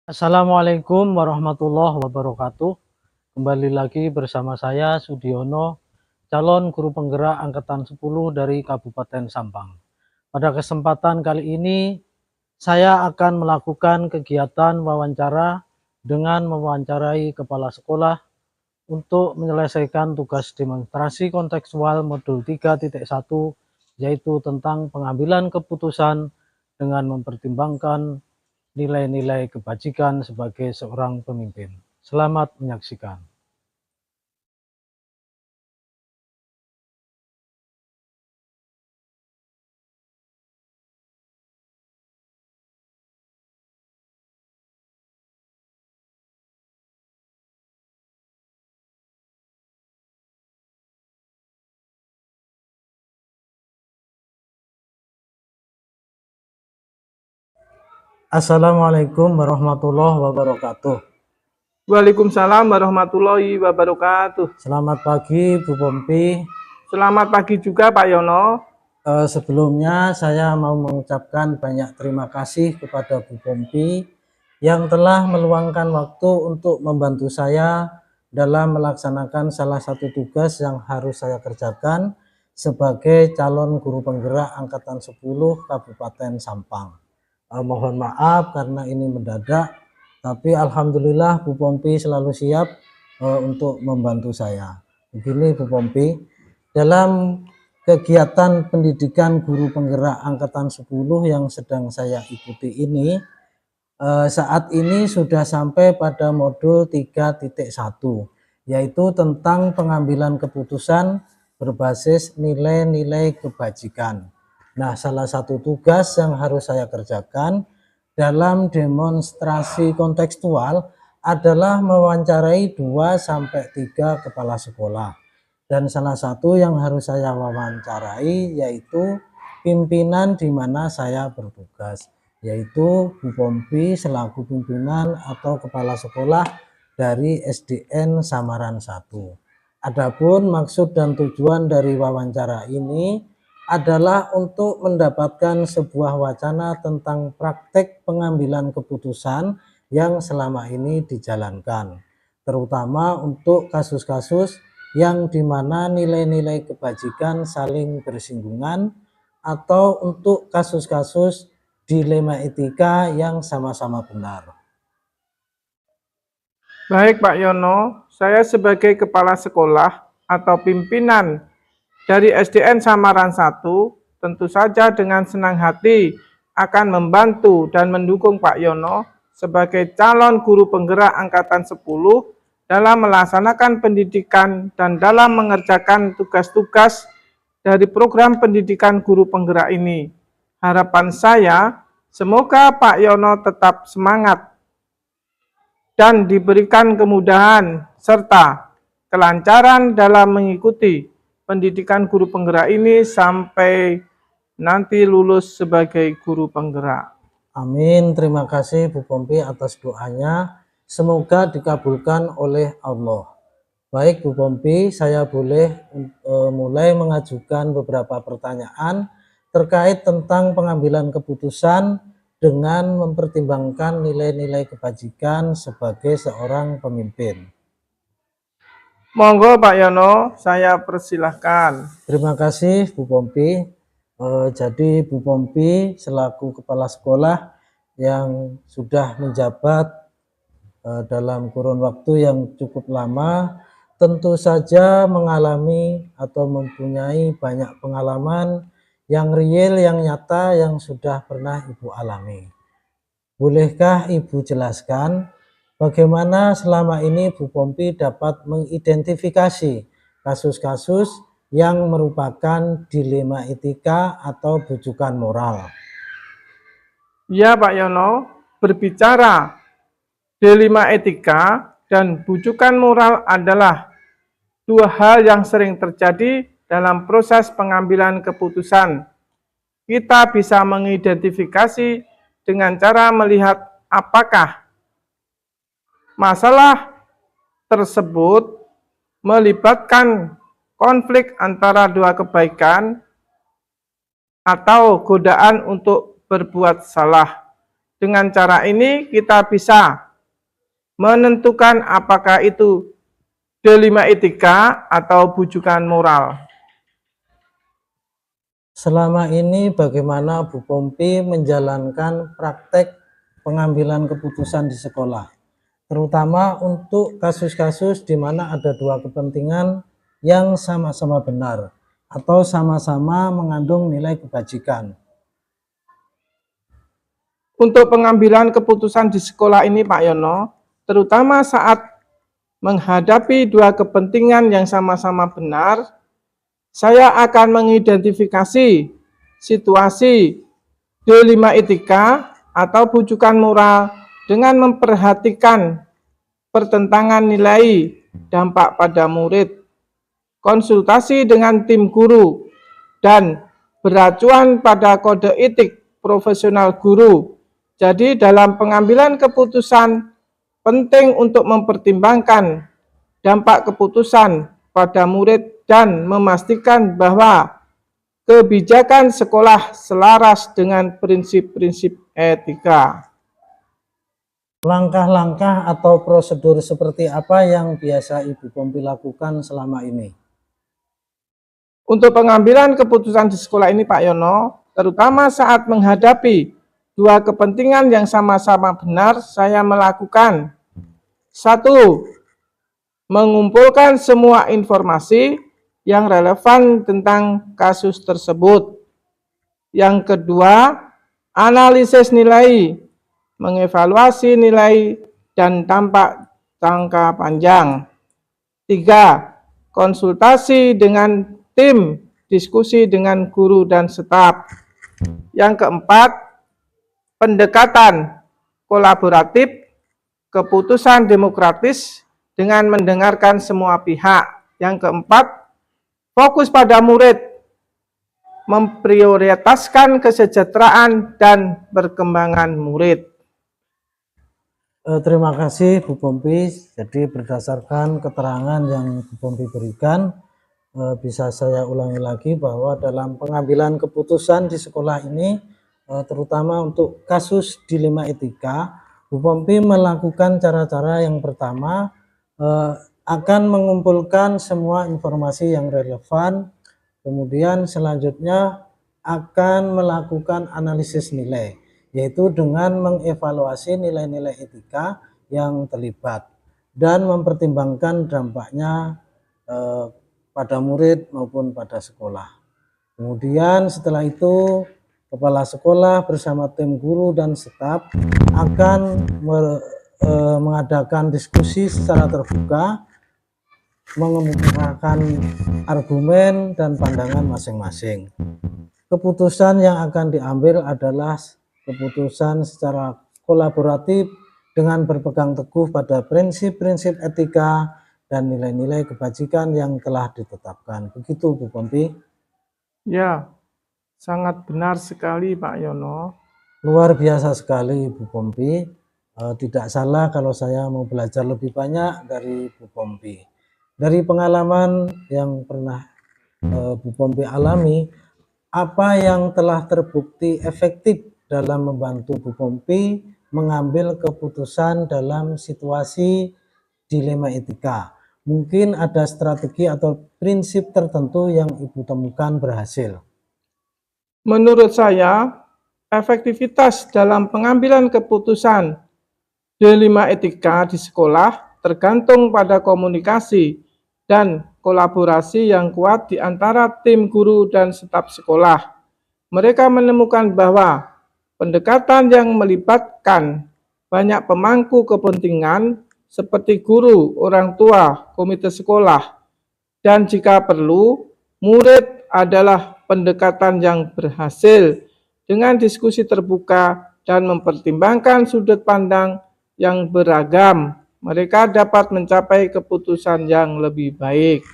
Assalamualaikum warahmatullahi wabarakatuh. Kembali lagi bersama saya Sudiono, calon guru penggerak angkatan 10 dari Kabupaten Sampang. Pada kesempatan kali ini saya akan melakukan kegiatan wawancara dengan mewawancarai kepala sekolah untuk menyelesaikan tugas demonstrasi kontekstual modul 3.1, yaitu tentang pengambilan keputusan dengan mempertimbangkan nilai-nilai kebajikan sebagai seorang pemimpin. Selamat menyaksikan. Assalamualaikum warahmatullahi wabarakatuh. Waalaikumsalam warahmatullahi wabarakatuh. Selamat pagi Bu Pompi. Selamat pagi juga Pak Yono. Sebelumnya saya mau mengucapkan banyak terima kasih kepada Bu Pompi yang telah meluangkan waktu untuk membantu saya dalam melaksanakan salah satu tugas yang harus saya kerjakan sebagai calon guru penggerak angkatan 10 Kabupaten Sampang. Mohon maaf karena ini mendadak, tapi alhamdulillah Bu Pompi selalu siap untuk membantu saya. Begini Bu Pompi, dalam kegiatan pendidikan guru penggerak angkatan 10 yang sedang saya ikuti ini, saat ini sudah sampai pada modul 3.1, yaitu tentang pengambilan keputusan berbasis nilai-nilai kebajikan. Nah, salah satu tugas yang harus saya kerjakan dalam demonstrasi kontekstual adalah mewawancarai 2-3 kepala sekolah. Dan salah satu yang harus saya wawancarai yaitu pimpinan di mana saya bertugas, yaitu Bu Pompi selaku pimpinan atau kepala sekolah dari SDN Samaran 1. Adapun maksud dan tujuan dari wawancara ini adalah untuk mendapatkan sebuah wacana tentang praktek pengambilan keputusan yang selama ini dijalankan, terutama untuk kasus-kasus yang dimana nilai-nilai kebajikan saling bersinggungan atau untuk kasus-kasus dilema etika yang sama-sama benar. Baik Pak Yono, saya sebagai kepala sekolah atau pimpinan dari SDN Samaran 1 tentu saja dengan senang hati akan membantu dan mendukung Pak Yono sebagai calon guru penggerak angkatan 10 dalam melaksanakan pendidikan dan dalam mengerjakan tugas-tugas dari program pendidikan guru penggerak ini. Harapan saya, semoga Pak Yono tetap semangat dan diberikan kemudahan serta kelancaran dalam mengikuti pendidikan guru penggerak ini sampai nanti lulus sebagai guru penggerak. Amin. Terima kasih Bu Pompi atas doanya. Semoga dikabulkan oleh Allah. Baik Bu Pompi, saya boleh mulai mengajukan beberapa pertanyaan terkait tentang pengambilan keputusan dengan mempertimbangkan nilai-nilai kebajikan sebagai seorang pemimpin. Monggo Pak Yono, saya persilahkan. Terima kasih Bu Pompi. Jadi Bu Pompi selaku kepala sekolah yang sudah menjabat dalam kurun waktu yang cukup lama, tentu saja mengalami atau mempunyai banyak pengalaman yang real, yang nyata, yang sudah pernah Ibu alami. Bolehkah Ibu jelaskan bagaimana selama ini Bu Pompi dapat mengidentifikasi kasus-kasus yang merupakan dilema etika atau bujukan moral? Ya Pak Yono, berbicara dilema etika dan bujukan moral adalah dua hal yang sering terjadi dalam proses pengambilan keputusan. Kita bisa mengidentifikasi dengan cara melihat apakah masalah tersebut melibatkan konflik antara dua kebaikan atau godaan untuk berbuat salah. Dengan cara ini kita bisa menentukan apakah itu D5 etika atau bujukan moral. Selama ini bagaimana Bu Pompi menjalankan praktek pengambilan keputusan di sekolah, terutama untuk kasus-kasus di mana ada dua kepentingan yang sama-sama benar atau sama-sama mengandung nilai kebajikan. Untuk pengambilan keputusan di sekolah ini Pak Yono, terutama saat menghadapi dua kepentingan yang sama-sama benar, saya akan mengidentifikasi situasi D5 etika atau bujukan moral dengan memperhatikan pertentangan nilai, dampak pada murid, konsultasi dengan tim guru, dan beracuan pada kode etik profesional guru. Jadi dalam pengambilan keputusan penting untuk mempertimbangkan dampak keputusan pada murid dan memastikan bahwa kebijakan sekolah selaras dengan prinsip-prinsip etika. Langkah-langkah atau prosedur seperti apa yang biasa Ibu Pompi lakukan selama ini? Untuk pengambilan keputusan di sekolah ini Pak Yono, terutama saat menghadapi dua kepentingan yang sama-sama benar, saya melakukan 1. Mengumpulkan semua informasi yang relevan tentang kasus tersebut. Yang kedua, analisis nilai, mengevaluasi nilai dan dampak jangka panjang. 3. Konsultasi dengan tim, diskusi dengan guru dan staf. Yang keempat, pendekatan kolaboratif, keputusan demokratis dengan mendengarkan semua pihak. Yang keempat, fokus pada murid, memprioritaskan kesejahteraan dan perkembangan murid. Terima kasih Bu Pompi. Jadi berdasarkan keterangan yang Bu Pompi berikan, bisa saya ulangi lagi bahwa dalam pengambilan keputusan di sekolah ini, terutama untuk kasus dilema etika, Bu Pompi melakukan cara-cara yang pertama, akan mengumpulkan semua informasi yang relevan, kemudian selanjutnya akan melakukan analisis nilai, yaitu dengan mengevaluasi nilai-nilai etika yang terlibat dan mempertimbangkan dampaknya pada murid maupun pada sekolah. Kemudian setelah itu kepala sekolah bersama tim guru dan staf akan mengadakan diskusi secara terbuka, mengemukakan argumen dan pandangan masing-masing. Keputusan yang akan diambil adalah keputusan secara kolaboratif dengan berpegang teguh pada prinsip-prinsip etika dan nilai-nilai kebajikan yang telah ditetapkan. Begitu Bu Pompi. Ya, sangat benar sekali Pak Yono. Luar biasa sekali Bu Pompi. Tidak salah kalau saya mau belajar lebih banyak dari Bu Pompi. Dari pengalaman yang pernah Bu Pompi alami, apa yang telah terbukti efektif dalam membantu Bu Pompi mengambil keputusan dalam situasi dilema etika? Mungkin ada strategi atau prinsip tertentu yang Ibu temukan berhasil. Menurut saya, efektivitas dalam pengambilan keputusan D5 etika di sekolah tergantung pada komunikasi dan kolaborasi yang kuat di antara tim guru dan staf sekolah. Mereka menemukan bahwa pendekatan yang melibatkan banyak pemangku kepentingan seperti guru, orang tua, komite sekolah, dan jika perlu, murid adalah pendekatan yang berhasil dengan diskusi terbuka dan mempertimbangkan sudut pandang yang beragam. Mereka dapat mencapai keputusan yang lebih baik.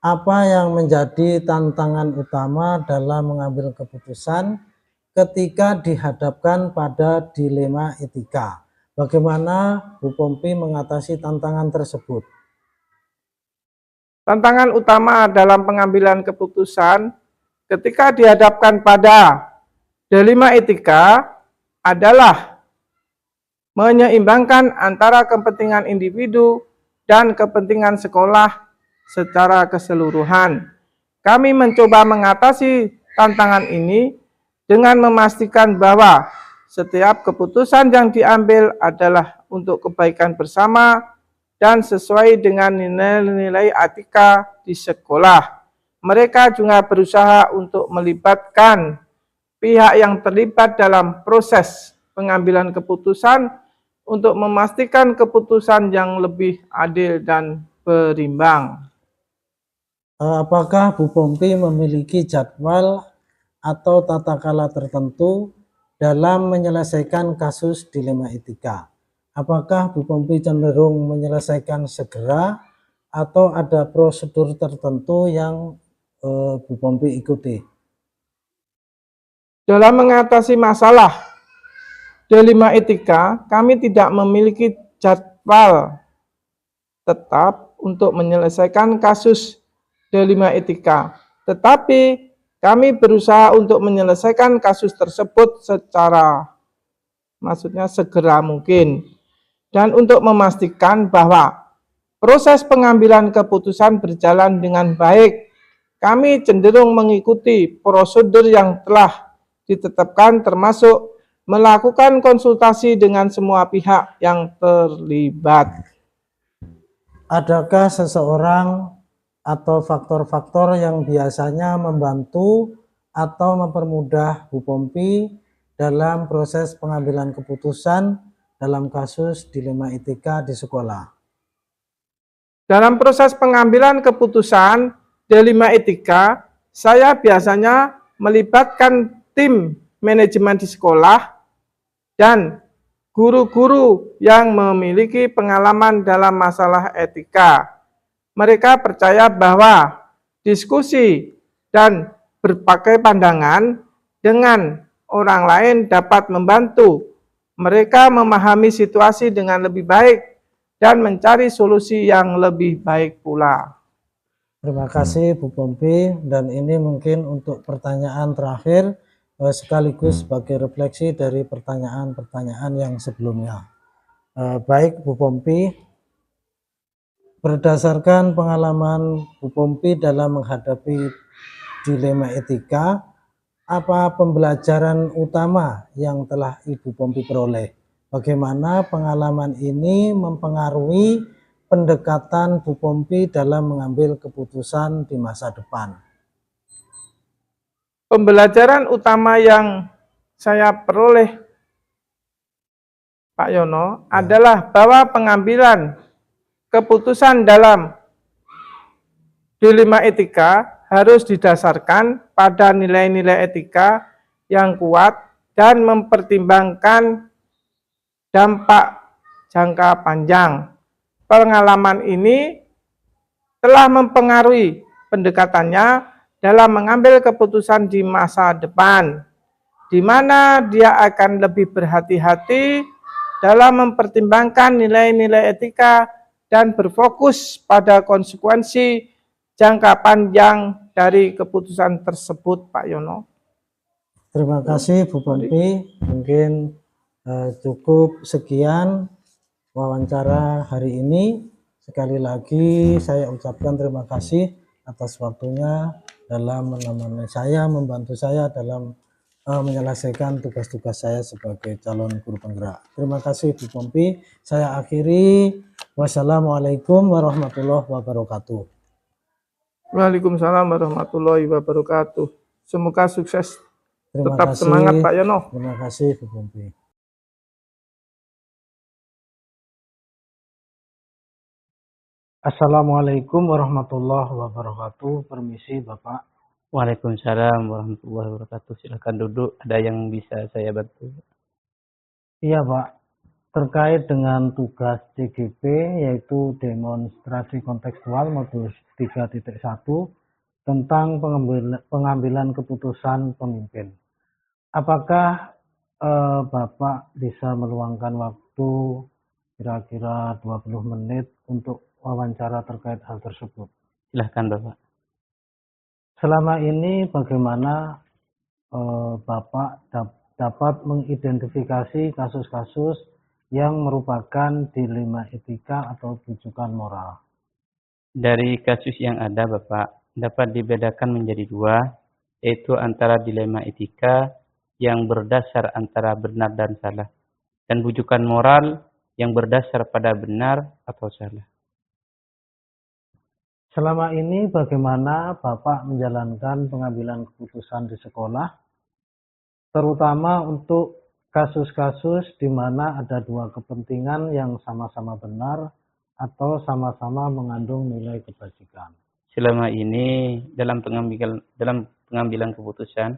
Apa yang menjadi tantangan utama dalam mengambil keputusan ketika dihadapkan pada dilema etika? Bagaimana Bu Pompi mengatasi tantangan tersebut? Tantangan utama dalam pengambilan keputusan ketika dihadapkan pada dilema etika adalah menyeimbangkan antara kepentingan individu dan kepentingan sekolah secara keseluruhan. Kami mencoba mengatasi tantangan ini dengan memastikan bahwa setiap keputusan yang diambil adalah untuk kebaikan bersama dan sesuai dengan nilai-nilai etika di sekolah. Mereka juga berusaha untuk melibatkan pihak yang terlibat dalam proses pengambilan keputusan untuk memastikan keputusan yang lebih adil dan berimbang. Apakah Bu Pompi memiliki jadwal atau tata kelola tertentu dalam menyelesaikan kasus dilema etika? Apakah Bu Pompi cenderung menyelesaikan segera atau ada prosedur tertentu yang Bu Pompi ikuti? Dalam mengatasi masalah dilema etika, kami tidak memiliki jadwal tetap untuk menyelesaikan kasus dilema etika, tetapi kami berusaha untuk menyelesaikan kasus tersebut secara segera mungkin, dan untuk memastikan bahwa proses pengambilan keputusan berjalan dengan baik, kami cenderung mengikuti prosedur yang telah ditetapkan, termasuk melakukan konsultasi dengan semua pihak yang terlibat. Adakah seseorang atau faktor-faktor yang biasanya membantu atau mempermudah Bu Pompi dalam proses pengambilan keputusan dalam kasus dilema etika di sekolah? Dalam proses pengambilan keputusan dilema etika, saya biasanya melibatkan tim manajemen di sekolah dan guru-guru yang memiliki pengalaman dalam masalah etika. Mereka percaya bahwa diskusi dan berbagai pandangan dengan orang lain dapat membantu mereka memahami situasi dengan lebih baik dan mencari solusi yang lebih baik pula. Terima kasih Bu Pompi, dan ini mungkin untuk pertanyaan terakhir sekaligus sebagai refleksi dari pertanyaan-pertanyaan yang sebelumnya. Baik Bu Pompi, berdasarkan pengalaman Bu Pompi dalam menghadapi dilema etika, apa pembelajaran utama yang telah Ibu Pompi peroleh? Bagaimana pengalaman ini mempengaruhi pendekatan Bu Pompi dalam mengambil keputusan di masa depan? Pembelajaran utama yang saya peroleh, Pak Yono, adalah bahwa pengambilan keputusan dalam dilema etika harus didasarkan pada nilai-nilai etika yang kuat dan mempertimbangkan dampak jangka panjang. Pengalaman ini telah mempengaruhi pendekatannya dalam mengambil keputusan di masa depan, di mana dia akan lebih berhati-hati dalam mempertimbangkan nilai-nilai etika dan berfokus pada konsekuensi jangka panjang dari keputusan tersebut, Pak Yono. Terima kasih Bu Pompi, mungkin cukup sekian wawancara hari ini. Sekali lagi saya ucapkan terima kasih atas waktunya dalam menemani saya, membantu saya dalam menyelesaikan tugas-tugas saya sebagai calon guru penggerak. Terima kasih Bu Pompi. Saya akhiri. Wassalamualaikum warahmatullahi wabarakatuh. Waalaikumsalam warahmatullahi wabarakatuh. Semoga sukses. Terima Tetap kasih. semangat Pak Yono. Terima kasih Bu Pompi. Assalamualaikum warahmatullahi wabarakatuh. Permisi Bapak. Waalaikumsalam warahmatullahi wabarakatuh. Silakan duduk. Ada yang bisa saya bantu? Iya Pak, terkait dengan tugas CGP yaitu demonstrasi kontekstual modul 3.1 tentang pengambilan keputusan pemimpin. Apakah Bapak bisa meluangkan waktu kira-kira 20 menit untuk wawancara terkait hal tersebut? Silahkan Bapak. Selama ini bagaimana Bapak dapat mengidentifikasi kasus-kasus yang merupakan dilema etika atau rujukan moral. Dari kasus yang ada, Bapak, dapat dibedakan menjadi dua, yaitu antara dilema etika yang berdasar antara benar dan salah, dan rujukan moral yang berdasar pada benar atau salah. Selama ini bagaimana Bapak menjalankan pengambilan keputusan di sekolah, terutama untuk kasus-kasus di mana ada dua kepentingan yang sama-sama benar atau sama-sama mengandung nilai kebajikan? Selama ini dalam pengambilan keputusan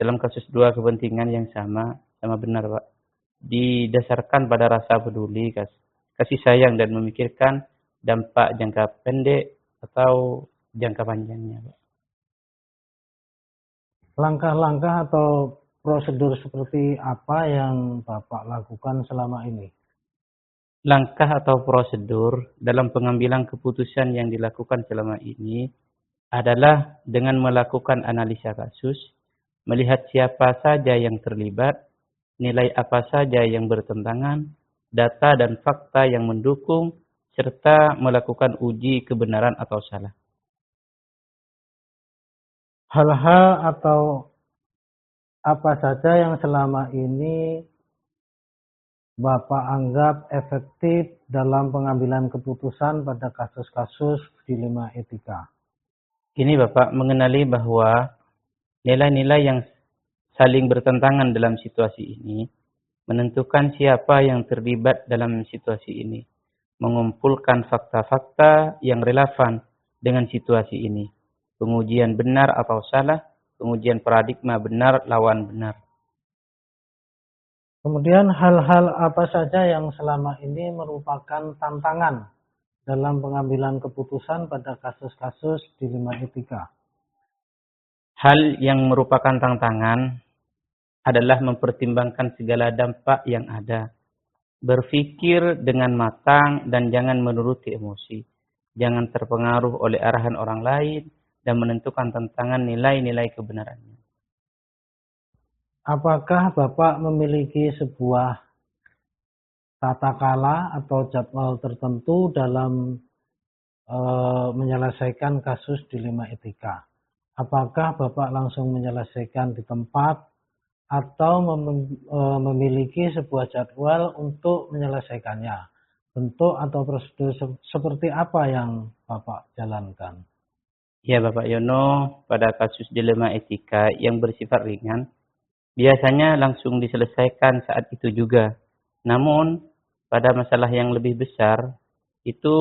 dalam kasus dua kepentingan yang sama benar, Pak. Didasarkan pada rasa peduli, kasih sayang dan memikirkan dampak jangka pendek atau jangka panjangnya, Pak. Langkah-langkah atau prosedur seperti apa yang Bapak lakukan selama ini? Langkah atau prosedur dalam pengambilan keputusan yang dilakukan selama ini adalah dengan melakukan analisa kasus, melihat siapa saja yang terlibat, nilai apa saja yang bertentangan, data dan fakta yang mendukung, serta melakukan uji kebenaran atau salah. Hal-hal atau apa saja yang selama ini Bapak anggap efektif dalam pengambilan keputusan pada kasus-kasus dilema etika? Ini Bapak mengenali bahwa nilai-nilai yang saling bertentangan dalam situasi ini, menentukan siapa yang terlibat dalam situasi ini, mengumpulkan fakta-fakta yang relevan dengan situasi ini, pengujian benar atau salah, pengujian paradigma benar lawan benar. Kemudian hal-hal apa saja yang selama ini merupakan tantangan dalam pengambilan keputusan pada kasus-kasus dilema etika? Hal yang merupakan tantangan adalah mempertimbangkan segala dampak yang ada. Berpikir dengan matang dan jangan menuruti emosi. Jangan terpengaruh oleh arahan orang lain dan menentukan tantangan nilai-nilai kebenarannya. Apakah Bapak memiliki sebuah tata kala atau jadwal tertentu dalam menyelesaikan kasus dilema etika? Apakah Bapak langsung menyelesaikan di tempat atau memiliki sebuah jadwal untuk menyelesaikannya? Bentuk atau prosedur seperti apa yang Bapak jalankan? Ya Bapak Yono, pada kasus dilema etika yang bersifat ringan, biasanya langsung diselesaikan saat itu juga. Namun, pada masalah yang lebih besar, itu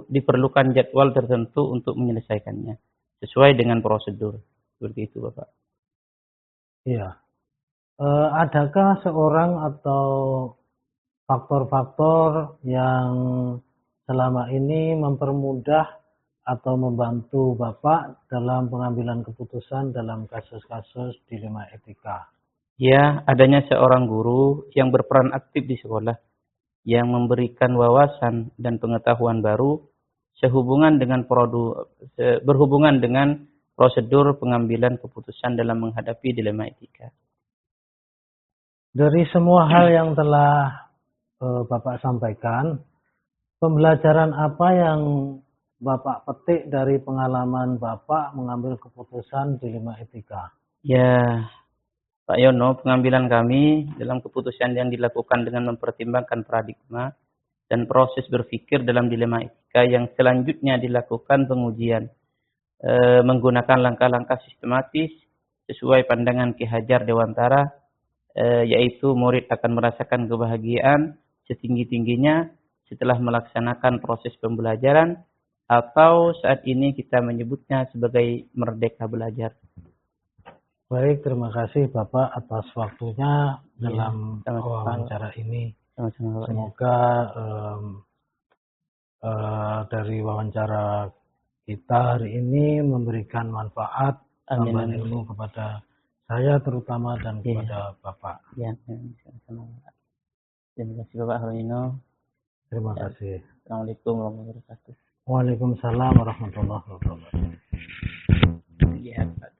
diperlukan jadwal tertentu untuk menyelesaikannya, sesuai dengan prosedur. Seperti itu, Bapak. Iya. Adakah seorang atau faktor-faktor yang selama ini mempermudah atau membantu Bapak dalam pengambilan keputusan dalam kasus-kasus dilema etika? Ya, adanya seorang guru yang berperan aktif di sekolah, yang memberikan wawasan dan pengetahuan baru berhubungan dengan prosedur pengambilan keputusan dalam menghadapi dilema etika. Dari semua hal yang telah Bapak sampaikan, pembelajaran apa yang Bapak petik dari pengalaman Bapak mengambil keputusan dilema etika? Ya, Pak Yono, pengambilan kami dalam keputusan yang dilakukan dengan mempertimbangkan paradigma dan proses berpikir dalam dilema etika yang selanjutnya dilakukan pengujian menggunakan langkah-langkah sistematis sesuai pandangan Ki Hajar Dewantara, yaitu murid akan merasakan kebahagiaan setinggi-tingginya setelah melaksanakan proses pembelajaran, atau saat ini kita menyebutnya sebagai merdeka belajar. Baik, terima kasih Bapak atas waktunya dalam sama-sama. wawancara ini. Sama-sama, Pak. Semoga dari wawancara kita hari ini memberikan manfaat, tambahan ilmu kepada saya terutama dan kepada Bapak. Ya, sama-sama. Terima kasih Bapak Harino. Terima kasih. Assalamualaikum warahmatullahi wabarakatuh. Waalaikumsalam warahmatullahi wabarakatuh. Ya, Pak.